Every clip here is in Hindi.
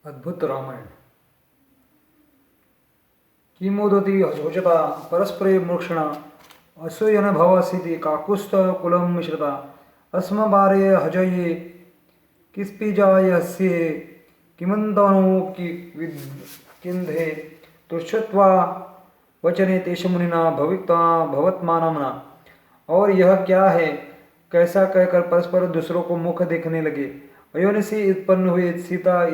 अद्भुत रामायण। किमोदती शोचता परस्परे मूर्षणा असूयन भवसीति काकुस्थ कुलं मिश्रता अस्मबारे हजये किस्पिजायस्ये किमन्तनो कि किंधे तुष्यत्वा वचने तेषमुनिना भविता भवत्मानमना। और यह क्या है, कैसा कहकर परस्पर दूसरों को मुख देखने लगे। अयोनि से उत्पन्न हुए सीता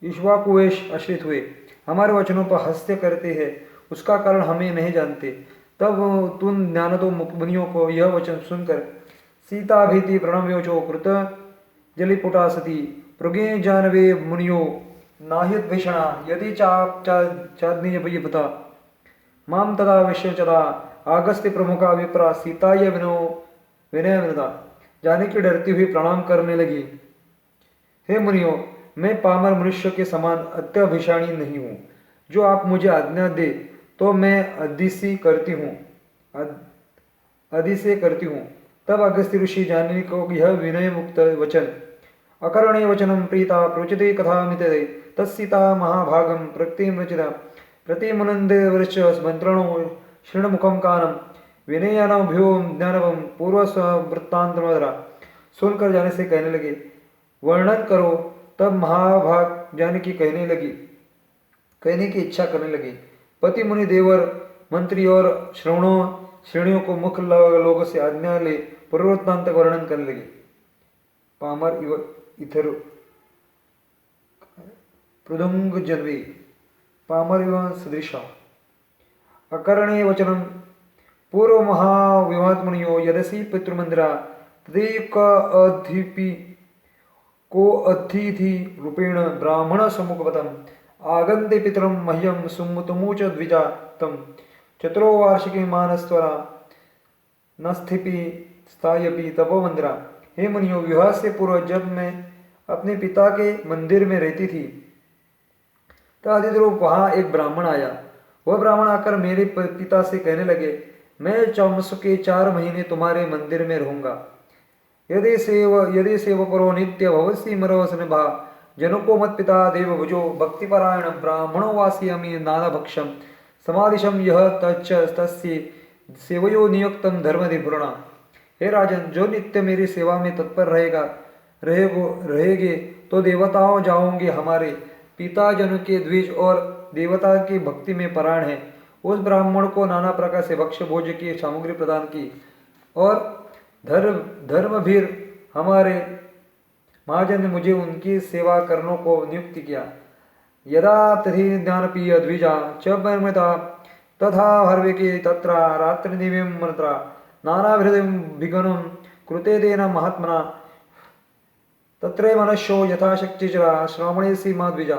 ईश्वाकुवेश आश्रित हुए, हमारे वचनों पर हंसते करते हैं, उसका कारण हमें नहीं जानते। तब तुम ज्ञानदो मुनियों को यह वचन सुनकर सीता भीति प्रणम्योचो कृत जलिपुटा सती पृगे जानवे मुनियो नाहित भीषणा यदि चाप चादनीय भयपता माम तदा विश्वचरा आगस्त्य प्रमुखा विप्रा सीताय विनो विनय विनता। जाने की डरती हुई प्रणाम करने लगी। हे मुनियों, मैं पामर मनुष्य के समान अत्यभिषाणी नहीं हूँ। जो आप मुझे आज्ञा दे तो मैं अधिसे करती हूँ। तब अगस्त्य ऋषि जानवी को यह विनय मुक्त वचन अकरणे वचनम प्रीता प्रोचते कथा मितते तत्सीता महाभागम प्रतिमृचिता प्रतिमुनंदे वृक्ष मंत्रणो शृणमुखम कानम विनयनभ्यो ज्ञानवम पूर्व वृत्तांतरा। सुनकर जाने से कहने लगे, वर्णन करो। तब महाभाग जानकी कहने की इच्छा करने लगी। पति मुनि देवर मंत्री और श्रेणियों को मुख्य लोगों से आज्ञा ले पूर्ववृत्तांत वर्णन करने लगे। पामर इथर पृदुंग जन्वे पामर सदृशा अकरणे वचनम पूर्व महाविवात्मनियो यदसी पितृमंदिरा तदेक अधिपि को अतिथि रूपेण ब्राह्मण समुखपतम आगंते पितरम मह्यम सुमुतमुच द्विजातम चतुरो वार्षिकी मानस्वरा नस्थिपि स्थायपि तपोमंदिरा। हे मुनियों, विवाह से पूर्व जब मैं अपने पिता के मंदिर में रहती थी तब आदित्यरूप वहाँ एक ब्राह्मण आया। वह ब्राह्मण आकर मेरे पिता से कहने लगे, मैं चौमस के 4 महीने तुम्हारे मंदिर में रहूंगा। यदि सेव परो नित्य भवसी मरवसनिभा जनको मत पिता देव भुजो भक्तिपरायण ब्राह्मणो वासी अमी नाना भक्षम समादिशम यह तच्च तस्य सेवयो नियुक्तम धर्मधिपूर्णा। हे राजन, जो नित्य मेरी सेवा में तत्पर रहेगे तो देवताओं जाओगे हमारे पिता जन के द्विज और देवता की भक्ति में परायण है। उस ब्राह्मण को नाना प्रकार से भक्ष्य भोज्य की सामग्री प्रदान की और धर्मभीर हमारे महाजन ने मुझे उनकी सेवा करने को नियुक्त किया। यदा तथि ज्ञानपीय द्विजा च मर्मता तथा हर्विके तत्र रात्रिदिव्यं मंत्रा नानाभिधं विघ्नं कृते तेन महात्मना तत्रे मनुष्यो यथाशक्ति चला श्रावणे सीमा द्विजा।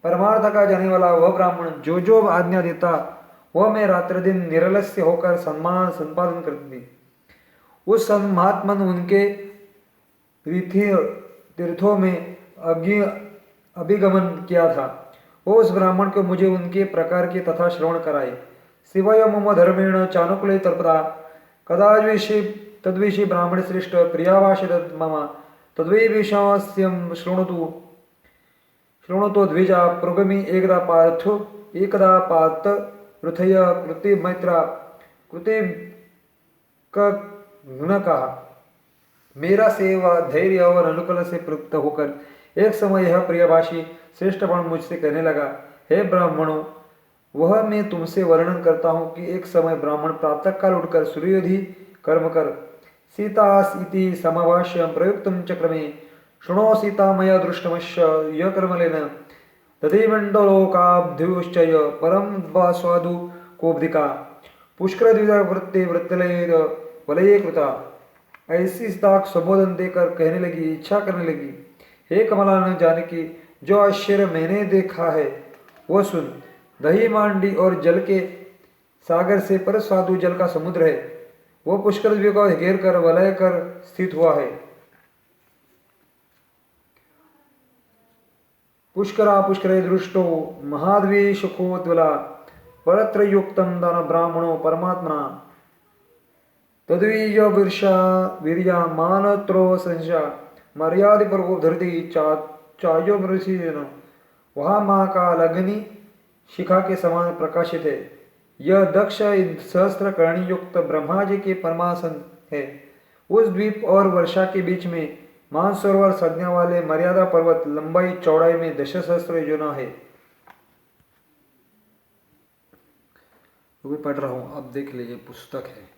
परमार्थ का जाने वाला वह ब्राह्मण जो आज्ञा देता वह मैं रात्रि दिन निरलस्य होकर संपादन करती थी। उस महात्मन उनके तीर्थों में अभिगमन किया था। वो उस ब्राह्मण को मुझे उनके प्रकार के तथा श्रवण कराए। शिवय मम धर्मेण चानुकुले तर्पता कदाविषि तद्विषि ब्राह्मण श्रेष्ठ प्रियावासित मम तद्वै विषयस्यं शृणुतो द्विजा प्रोगमी एकदा पार्थ पृथय कृति मैत्रा कृति कहा। मेरा सेवा धैर्य और अनुकूल से प्रयुक्त होकर एक समय यह प्रियभाषी श्रेष्ठपण मुझसे कहने लगा, हे ब्राह्मणों, वह मैं तुमसे वर्णन करता हूँ कि एक समय ब्राह्मण प्रातःकाल उठकर सूर्योधि कर्म कर सीता इति समाभाष्य प्रयुक्तम चक्रमे शृणो सीता मया दृष्टमश्य यह कर्मलेन तदेमंडलोकाब्ध्युश्चय परम स्वादु कोब्धिका पुष्कर द्विजा वृत्ते वृत्तलय वलये कृता। ऐसी स्ताक संबोधन देकर कहने लगी, इच्छा करने लगी, हे कमलानंद जानकी, जो आश्चर्य मैंने देखा है वह सुन। दही मांडी और जल के सागर से पर स्वादु जल का समुद्र है, वह पुष्कर द्वीप को घेर कर वलय कर स्थित हुआ है। पुष्करा पुष्करे दृष्टो महाद्वेषकोद्वला परत्रयुक्तं दान ब्राह्मणो परमात्मना तद्वीय वीर्षा वीर्या मानत्रो संशा मर्यादिपर्वो धरती चायो ऋषि वहाँ महाकाल अग्नि शिखा के समान प्रकाशित है। यह दक्ष सहस्त्र करणी युक्त ब्रह्मा जी के परमासन है। उस द्वीप और वर्षा के बीच में मानसरोवर संज्ञा वाले मर्यादा पर्वत लंबाई चौड़ाई में 10,000 योजना है। वो भी पढ़ रहा हूँ, अब देख लीजिए, पुस्तक है।